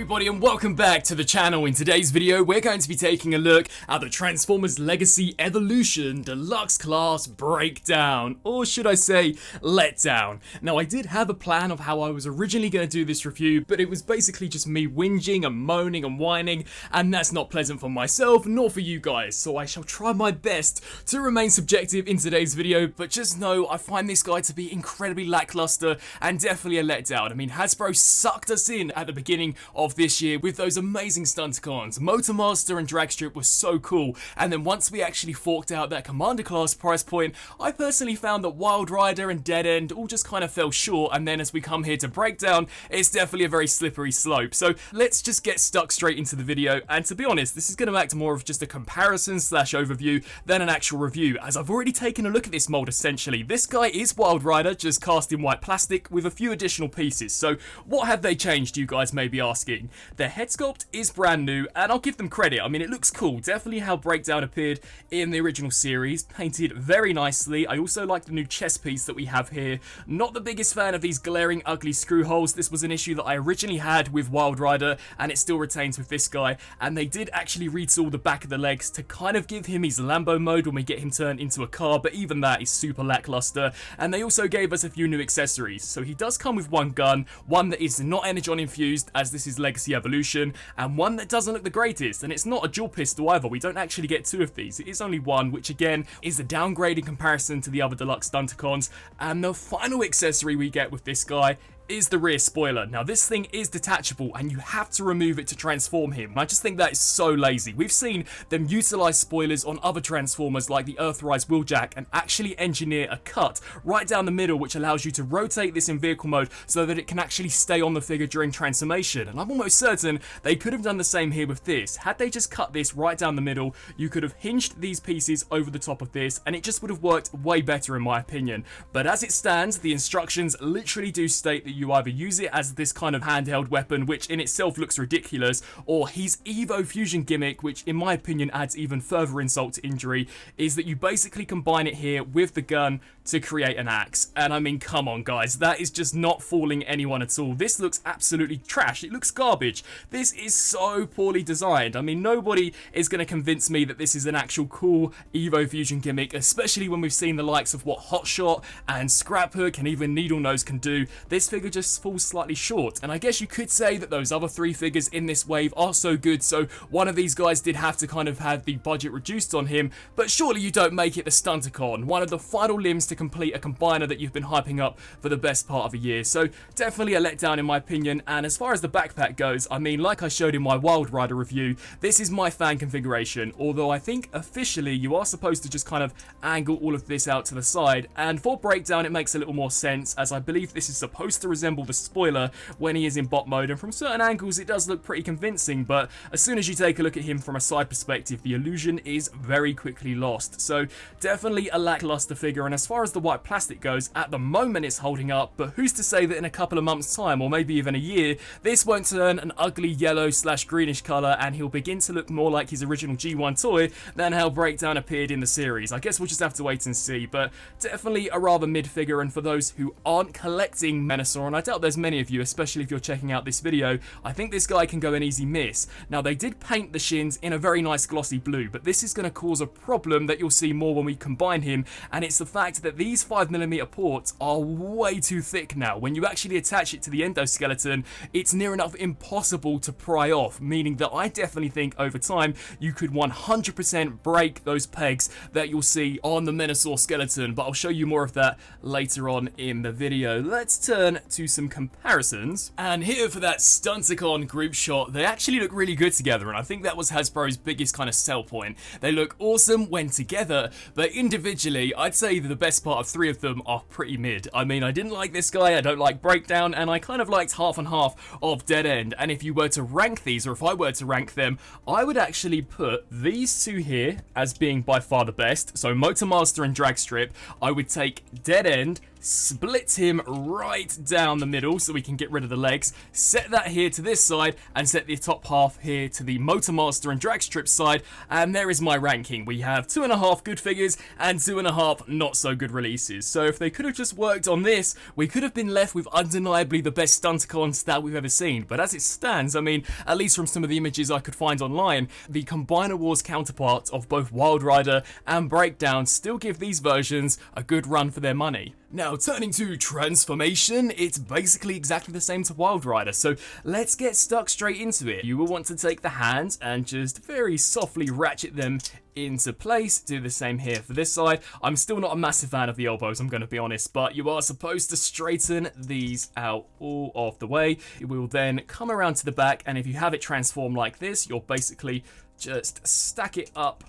everybody and welcome back to the channel. In today's video we're going to be taking a look at the Transformers Legacy Evolution Deluxe Class Breakdown, or should I say letdown. Now I did have a plan of how I was originally going to do this review, but it was basically just me whinging and moaning and whining, and that's not pleasant for myself nor for you guys, so I shall try my best to remain subjective in today's video. But just know I find this guy to be incredibly lackluster and definitely a letdown. I mean, Hasbro sucked us in at the beginning of this year with those amazing Stunticons. Motormaster and Dragstrip was so cool, and then once we actually forked out that Commander class price point, I personally found that Wild Rider and Dead End all just kind of fell short, and then as we come here to Breakdown, it's definitely a very slippery slope. So let's just get stuck straight into the video, and to be honest, this is going to act more of just a comparison slash overview than an actual review, as I've already taken a look at this mold essentially. This guy is Wild Rider, just cast in white plastic with a few additional pieces. So what have they changed, you guys may be asking? Their head sculpt is brand new, and I'll give them credit. I mean, it looks cool, definitely how Breakdown appeared in the original series, painted very nicely. I also like the new chest piece that we have here. Not the biggest fan of these glaring ugly screw holes. This was an issue that I originally had with Wild Rider, and it still retains with this guy, and they did actually retool the back of the legs to kind of give him his Lambo mode when we get him turned into a car, but even that is super lackluster. And they also gave us a few new accessories. So he does come with one gun, one that is not Energon infused, as this is Legacy Evolution, and one that doesn't look the greatest, and it's not a dual pistol either. We don't actually get two of these, it is only one, which again is a downgrade in comparison to the other Deluxe Stunticons. And the final accessory we get with this guy is the rear spoiler. Now this thing is detachable and you have to remove it to transform him. I just think that is so lazy. We've seen them utilize spoilers on other Transformers like the Earthrise Wheeljack and actually engineer a cut right down the middle which allows you to rotate this in vehicle mode so that it can actually stay on the figure during transformation. And I'm almost certain they could have done the same here with this. Had they just cut this right down the middle, you could have hinged these pieces over the top of this and it just would have worked way better in my opinion. But as it stands, the instructions literally do state that you either use it as this kind of handheld weapon, which in itself looks ridiculous, or his Evo Fusion gimmick, which in my opinion adds even further insult to injury, is that you basically combine it here with the gun to create an axe. And I mean, come on guys, that is just not fooling anyone at all. This looks absolutely trash. It looks garbage. This is so poorly designed. I mean, nobody is going to convince me that this is an actual cool Evo Fusion gimmick, especially when we've seen the likes of what Hotshot and Scraphook and even Needle Nose can do. This figure just falls slightly short, and I guess you could say that those other three figures in this wave are so good, so one of these guys did have to kind of have the budget reduced on him, but surely you don't make it the Stunticon, one of the final limbs to complete a combiner that you've been hyping up for the best part of a year. So definitely a letdown in my opinion. And as far as the backpack goes, I mean, like I showed in my Wild Rider review, this is my fan configuration, although I think officially you are supposed to just kind of angle all of this out to the side, and for Breakdown it makes a little more sense, as I believe this is supposed to resemble the spoiler when he is in bot mode, and from certain angles it does look pretty convincing, but as soon as you take a look at him from a side perspective, the illusion is very quickly lost. So definitely a lackluster figure, and as far as the white plastic goes, at the moment it's holding up, but who's to say that in a couple of months time, or maybe even a year, this won't turn an ugly yellow slash greenish colour and he'll begin to look more like his original G1 toy than how Breakdown appeared in the series. I guess we'll just have to wait and see, but definitely a rather mid figure. And for those who aren't collecting Menasor, and I doubt there's many of you, especially if you're checking out this video, I think this guy can go an easy miss. Now they did paint the shins in a very nice glossy blue, but this is going to cause a problem that you'll see more when we combine him, and it's the fact that these 5mm ports are way too thick now. When you actually attach it to the endoskeleton, it's near enough impossible to pry off, meaning that I definitely think over time you could 100% break those pegs that you'll see on the Menasor skeleton, but I'll show you more of that later on in the video. Let's turn to some comparisons, and here for that Stunticon group shot, they actually look really good together, and I think that was Hasbro's biggest kind of sell point. They look awesome when together, but individually I'd say that the best part of three of them are pretty mid. I mean, I didn't like this guy, I don't like Breakdown, and I kind of liked half and half of Dead End. And if you were to rank these, or if I were to rank them, I would actually put these two here as being by far the best. So Motormaster and Dragstrip, I would take Dead End, split him right down the middle so we can get rid of the legs, set that here to this side, and set the top half here to the Motormaster and drag strip side, and there is my ranking. We have 2.5 good figures and 2.5 not so good releases. So if they could have just worked on this, we could have been left with undeniably the best Stunticons that we've ever seen. But as it stands, I mean, at least from some of the images I could find online, the Combiner Wars counterparts of both Wild Rider and Breakdown still give these versions a good run for their money. Now, turning to transformation, it's basically exactly the same to Wild Rider, so let's get stuck straight into it. You will want to take the hands and just very softly ratchet them into place. Do the same here for this side. I'm still not a massive fan of the elbows, I'm going to be honest, but you are supposed to straighten these out all of the way. It will then come around to the back, and if you have it transformed like this, you'll basically just stack it up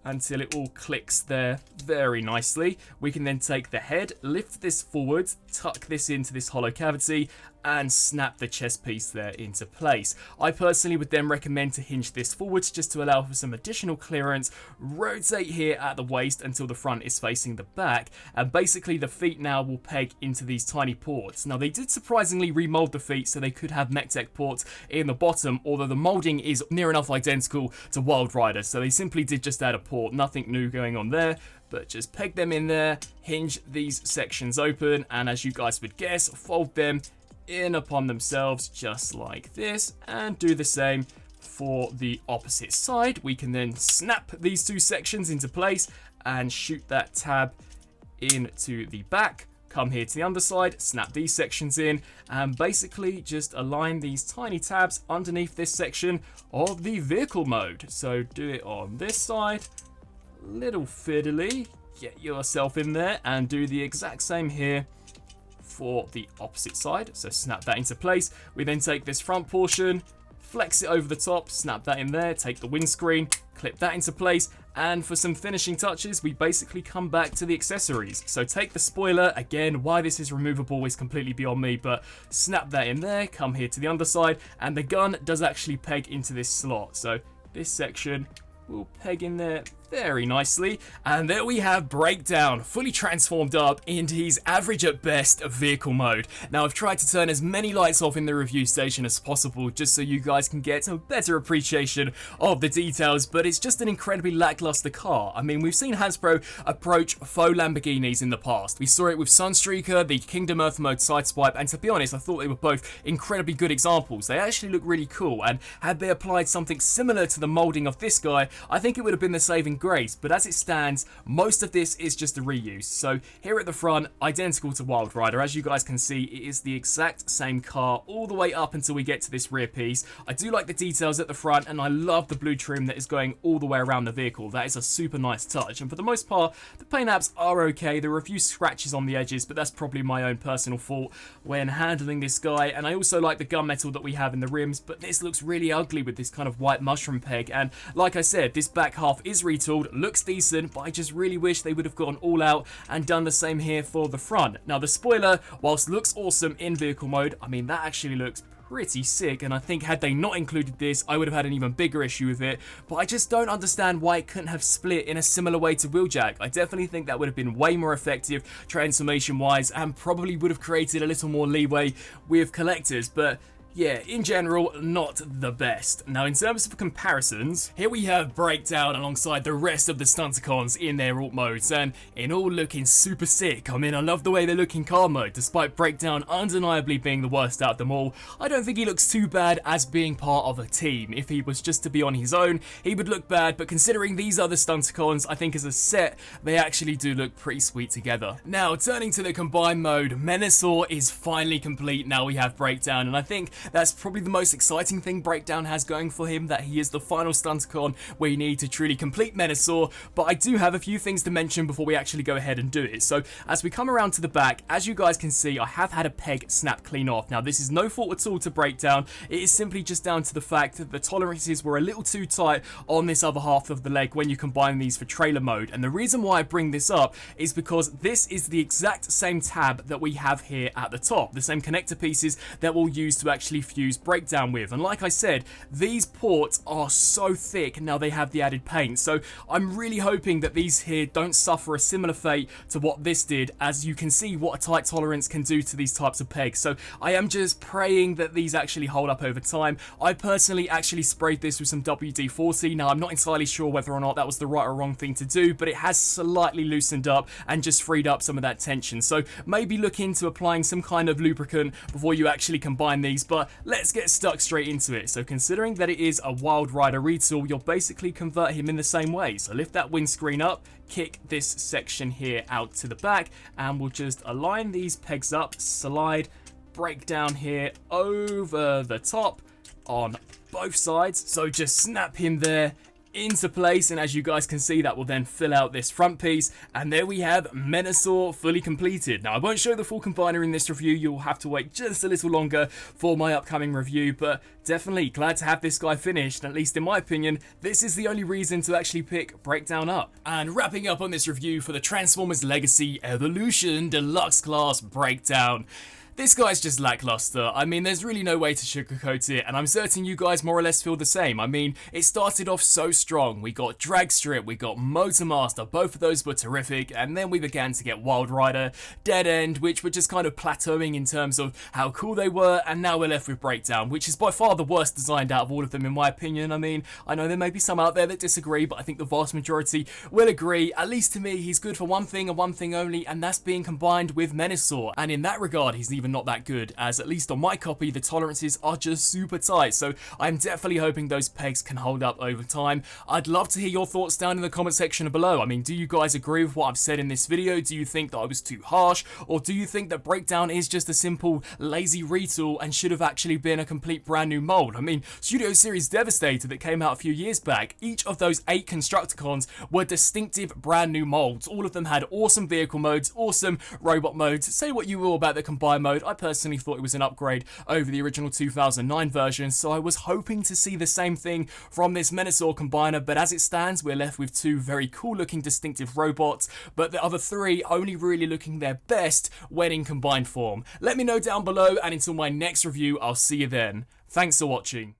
until it all clicks there very nicely. We can then take the head, lift this forward, tuck this into this hollow cavity, and snap the chest piece there into place. I personally would then recommend to hinge this forwards just to allow for some additional clearance, rotate here at the waist until the front is facing the back, and basically the feet now will peg into these tiny ports. Now they did surprisingly remold the feet so they could have MechTech ports in the bottom, although the molding is near enough identical to Wild Rider, so they simply did just add a port, nothing new going on there. But just peg them in there, hinge these sections open, and as you guys would guess, fold them in upon themselves just like this, and do the same for the opposite side. We can then snap these two sections into place and shoot that tab into the back. Come here to the underside, snap these sections in, and basically just align these tiny tabs underneath this section of the vehicle mode. So do it on this side, little fiddly, get yourself in there, and do the exact same here for the opposite side. So snap that into place. We then take this front portion, flex it over the top, snap that in there, take the windscreen, clip that into place, and for some finishing touches, we basically come back to the accessories. So take the spoiler, again, why this is removable is completely beyond me, but snap that in there, come here to the underside, and the gun does actually peg into this slot. So this section will peg in there very nicely, and there we have Breakdown, fully transformed up into his average at best vehicle mode. Now I've tried to turn as many lights off in the review station as possible just so you guys can get a better appreciation of the details, but it's just an incredibly lackluster car. I mean, we've seen Hasbro approach faux Lamborghinis in the past. We saw it with Sunstreaker, the Kingdom Earth mode sideswipe, and to be honest, I thought they were both incredibly good examples. They actually look really cool, and had they applied something similar to the molding of this guy, I think it would have been the saving grace, but as it stands, most of this is just a reuse. So here at the front, identical to Wild Rider. As you guys can see, it is the exact same car all the way up until we get to this rear piece. I do like the details at the front, and I love the blue trim that is going all the way around the vehicle. That is a super nice touch, and for the most part, the paint apps are okay. There are a few scratches on the edges, but that's probably my own personal fault when handling this guy, and I also like the gunmetal that we have in the rims, but this looks really ugly with this kind of white mushroom peg, and like I said, this back half is retooled, looks decent, but I just really wish they would have gone all out and done the same here for the front. Now the spoiler, whilst looks awesome in vehicle mode, I mean that actually looks pretty sick, and I think had they not included this, I would have had an even bigger issue with it, but I just don't understand why it couldn't have split in a similar way to Wheeljack. I definitely think that would have been way more effective transformation wise, and probably would have created a little more leeway with collectors, but yeah, in general, not the best. Now, in terms of comparisons, here we have Breakdown alongside the rest of the Stunticons in their alt modes, and in all looking super sick. I mean, I love the way they look in car mode, despite Breakdown undeniably being the worst out of them all. I don't think he looks too bad as being part of a team. If he was just to be on his own, he would look bad, but considering these other Stunticons, I think as a set, they actually do look pretty sweet together. Now, turning to the combined mode, Menasor is finally complete. Now we have Breakdown, and I think that's probably the most exciting thing Breakdown has going for him, that he is the final Stunticon where you need to truly complete Menasor, but I do have a few things to mention before we actually go ahead and do it. So as we come around to the back, as you guys can see, I have had a peg snap clean off. Now this is no fault at all to Breakdown, it is simply just down to the fact that the tolerances were a little too tight on this other half of the leg when you combine these for trailer mode, and the reason why I bring this up is because this is the exact same tab that we have here at the top, the same connector pieces that we'll use to actually actually fuse Breakdown with. And like I said, these ports are so thick now they have the added paint. So I'm really hoping that these here don't suffer a similar fate to what this did, as you can see what a tight tolerance can do to these types of pegs. So I am just praying that these actually hold up over time. I personally actually sprayed this with some WD-40. Now I'm not entirely sure whether or not that was the right or wrong thing to do, but it has slightly loosened up and just freed up some of that tension. So maybe look into applying some kind of lubricant before you actually combine these, but let's get stuck straight into it. So considering that it is a Wild Rider retool, you'll basically convert him in the same way. So lift that windscreen up, kick this section here out to the back, and we'll just align these pegs up, slide Breakdown here over the top on both sides. So just snap him there into place, and as you guys can see, that will then fill out this front piece, and there we have Menasor fully completed. Now I won't show the full combiner in this review, you'll have to wait just a little longer for my upcoming review, but definitely glad to have this guy finished. At least in my opinion, this is the only reason to actually pick Breakdown up. And wrapping up on this review for the Transformers Legacy Evolution Deluxe Class Breakdown, this guy's just lackluster. I mean, there's really no way to sugarcoat it, and I'm certain you guys more or less feel the same. I mean, it started off so strong. We got Drag Strip, we got Motormaster, both of those were terrific, and then we began to get Wild Rider, Dead End, which were just kind of plateauing in terms of how cool they were, and now we're left with Breakdown, which is by far the worst designed out of all of them in my opinion. I mean, I know there may be some out there that disagree, but I think the vast majority will agree. At least to me, he's good for one thing and one thing only, and that's being combined with Menasor, and in that regard, he's even not that good, as at least on my copy the tolerances are just super tight, so I'm definitely hoping those pegs can hold up over time. I'd love to hear your thoughts down in the comment section below. I mean, do you guys agree with what I've said in this video? Do you think that I was too harsh, or do you think that Breakdown is just a simple lazy retool and should have actually been a complete brand new mold? I mean, Studio Series Devastator that came out a few years back, each of those 8 Constructicons were distinctive brand new molds. All of them had awesome vehicle modes, awesome robot modes. Say what you will about the combine mode, I personally thought it was an upgrade over the original 2009 version, so I was hoping to see the same thing from this Menasor combiner, but as it stands, we're left with 2 very cool looking distinctive robots, but the other 3 only really looking their best when in combined form. Let me know down below, and until my next review, I'll see you then. Thanks for watching.